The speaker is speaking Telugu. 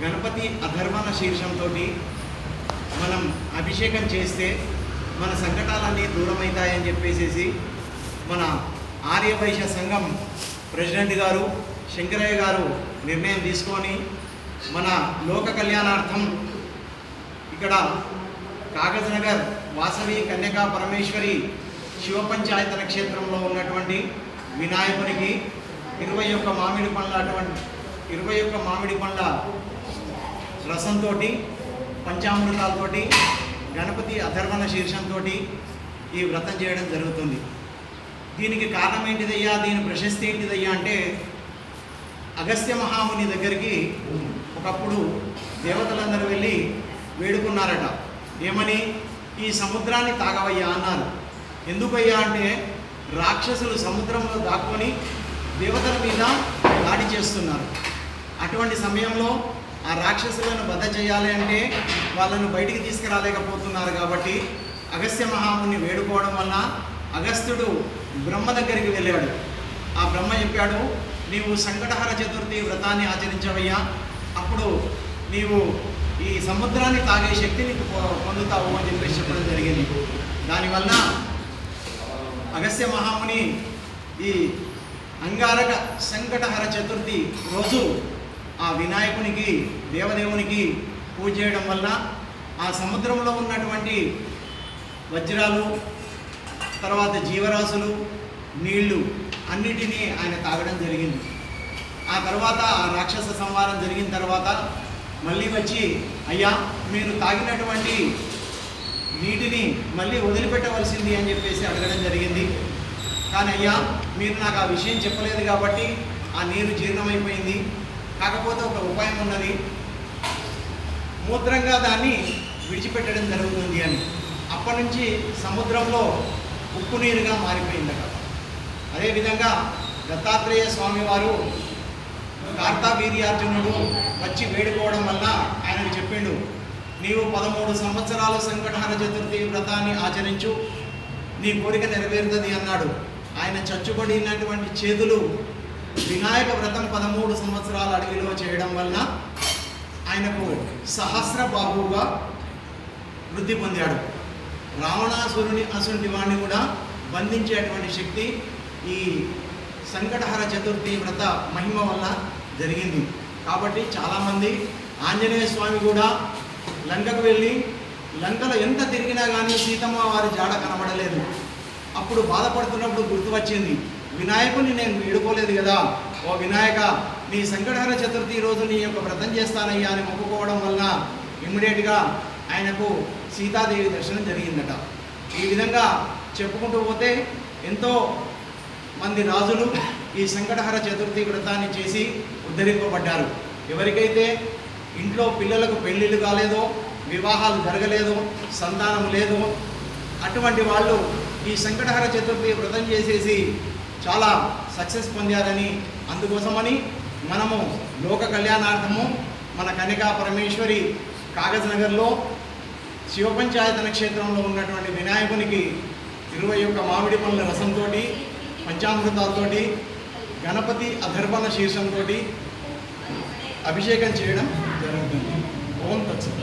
గణపతి అధర్వణ శీర్షంతో మనం అభిషేకం చేస్తే మన సంకటాలన్నీ దూరమవుతాయని చెప్పేసి మన ఆర్యవైశ్య సంఘం ప్రెసిడెంట్ గారు శంకరయ్య గారు నిర్ణయం తీసుకొని మన లోక కళ్యాణార్థం ఇక్కడ కాగజ్ నగర్ వాసవి కన్యకా పరమేశ్వరి శివ పంచాయతన క్షేత్రంలో ఉన్నటువంటి వినాయకునికి 21 మామిడి పండ్ల రసంతో పంచామృతాలతో గణపతి అధర్వణ శీర్షంతో ఈ వ్రతం చేయడం జరుగుతుంది. దీనికి కారణం ఏంటిదయ్యా, దీని ప్రశస్తి ఏంటిదయ్యా అంటే అగస్త్య మహాముని దగ్గరికి ఒకప్పుడు దేవతలందరూ వెళ్ళి వేడుకున్నారట. ఏమని? ఈ సముద్రాన్ని తాగవయ్యా అన్నారు. ఎందుకయ్యా అంటే రాక్షసులు సముద్రంలో దాక్కొని దేవతల మీద దాడి చేస్తున్నారు. అటువంటి సమయంలో ఆ రాక్షసులను వధ చేయాలి అంటే వాళ్ళను బయటికి తీసుకురాలేకపోతున్నారు. కాబట్టి అగస్త్య మహాముని వేడుకోవడం వల్ల అగస్త్యుడు బ్రహ్మ దగ్గరికి వెళ్ళాడు. ఆ బ్రహ్మ చెప్పాడు, నీవు సంకటహర చతుర్థి వ్రతాన్ని ఆచరించవయ్యా, అప్పుడు నీవు ఈ సముద్రాన్ని తాగే శక్తిని పొందుతావు అని చెప్పేసి చెప్పడం జరిగింది. దానివల్ల అగస్త్య మహాముని ఈ అంగారక సంకటహర చతుర్థి రోజు ఆ వినాయకునికి దేవదేవునికి పూజ చేయడం వల్ల ఆ సముద్రంలో ఉన్నటువంటి వజ్రాలు, తర్వాత జీవరాశులు, నీళ్లు అన్నిటినీ ఆయన తాగడం జరిగింది. ఆ తర్వాత ఆ రాక్షస సంహారం జరిగిన తర్వాత మళ్ళీ వచ్చి, అయ్యా మీరు తాగినటువంటి నీటిని మళ్ళీ వదిలిపెట్టవలసింది అని చెప్పేసి అడగడం జరిగింది. కానీ అయ్యా మీరు నాకు ఆ విషయం చెప్పలేదు కాబట్టి ఆ నీరు జీర్ణమైపోయింది. కాకపోతే ఒక ఉపాయం ఉన్నది, మూత్రంగా దాన్ని విడిచిపెట్టడం జరుగుతుంది అని. అప్పటి నుంచి సముద్రంలో ఉప్పు నీరుగా మారిపోయిందట. అదేవిధంగా దత్తాత్రేయ స్వామివారు కార్తవీర్యార్జునుడు వచ్చి వేడుకోవడం వల్ల ఆయనకు చెప్పిండు, నీవు 13 సంవత్సరాలు సంకటహర చతుర్థి వ్రతాన్ని ఆచరించు, నీ కోరిక నెరవేరుతుంది అన్నాడు. ఆయన చచ్చుబడినటువంటి చేతులు వినాయక వ్రతం 13 సంవత్సరాల అడవిలో చేయడం వల్ల ఆయనకు సహస్ర బాహువుగా వృద్ధి పొందాడు. రావణాసురుని అసుంటి వాడిని కూడా బంధించేటువంటి శక్తి ఈ సంకటహర చతుర్థి వ్రత మహిమ వల్ల జరిగింది. కాబట్టి చాలామంది ఆంజనేయ స్వామి కూడా లంకకు వెళ్ళి లంకలో ఎంత తిరిగినా కానీ సీతమ్మ వారి జాడ కనబడలేదు. అప్పుడు బాధపడుతున్నప్పుడు గుర్తు వచ్చింది, వినాయకుని నేను వేడుకోలేదు కదా, ఓ వినాయక నీ సంకటహర చతుర్థి రోజు నీ యొక్క వ్రతం చేస్తానయ్యా అని మొక్కుకోవడం వల్ల ఇమ్మీడియట్గా ఆయనకు సీతాదేవి దర్శనం జరిగిందట. ఈ విధంగా చెప్పుకుంటూ పోతే ఎంతో మంది రాజులు ఈ సంకటహర చతుర్థి వ్రతాన్ని చేసి ఉద్ధరింపబడ్డారు. ఎవరికైతే ఇంట్లో పిల్లలకు పెళ్ళిళ్ళు కాలేదో, వివాహాలు జరగలేదో, సంతానం లేదో, అటువంటి వాళ్ళు ఈ సంకటహర చతుర్థి వ్రతం చేసేసి చాలా సక్సెస్ పొందారని, అందుకోసమని మనము లోక కళ్యాణార్థము మన కన్యకా పరమేశ్వరి కాగజ్ నగర్లో శివ పంచాయతన క్షేత్రంలో ఉన్నటువంటి వినాయకునికి 21 మామిడి పండ్ల రసంతో పంచామృతాలతోటి గణపతి అధర్వణ శీర్షంతో అభిషేకం చేయడం జరుగుతుంది. ఓం తత్సత్.